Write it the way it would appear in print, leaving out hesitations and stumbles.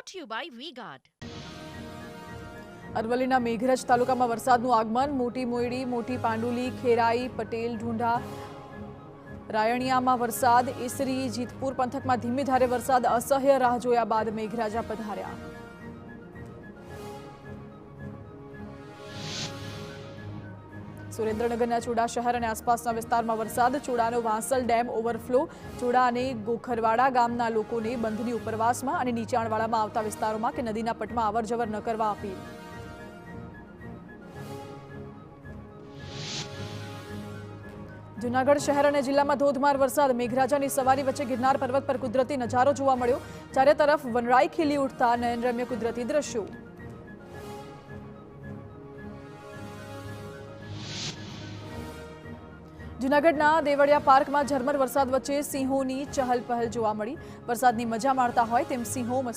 brought to you by V-Guard. અરવલ્લીના મેઘરજ તાલુકામાં વરસાદનું આગમન. મોટી મોયડી, મોટી પાંડુલી, ખેરાઈ, પટેલ, ઢુંઢા, રાયણિયામાં વરસાદ. ઈસરી, જીતપુર પંથકમાં ધીમી ધારે વરસાદ. અસહ્ય રાહ જોયા બાદ મેઘરાજા પધાર્યા. સુરેન્દ્રનગરના ચુડા શહેર અને આસપાસના વિસ્તારમાં વરસાદ. ચુડાનો વાંસલ ડેમ ઓવરફ્લો. ચુડા અને ગોખરવાડા ગામના લોકોને બંધની ઉપરવાસમાં અને નીચાણવાળામાં આવતા વિસ્તારોમાં કે નદીના પટમાં અવરજવર ન કરવા અપીલ. જૂનાગઢ શહેર અને જિલ્લામાં ધોધમાર વરસાદ. મેઘરાજાની સવારી વચ્ચે ગિરનાર પર્વત પર કુદરતી નજારો જોવા મળ્યો. ચારે તરફ વનરાઈ ખીલી ઉઠતા નયનરમ્ય કુદરતી દ્રશ્યો. જૂનાગઢના દેવળિયા પાર્કમાં ઝરમર વરસાદ વચ્ચે સિંહોની ચહલ પહલ જોવા મળી. વરસાદની મજા માણતા હોય તેમ સિંહો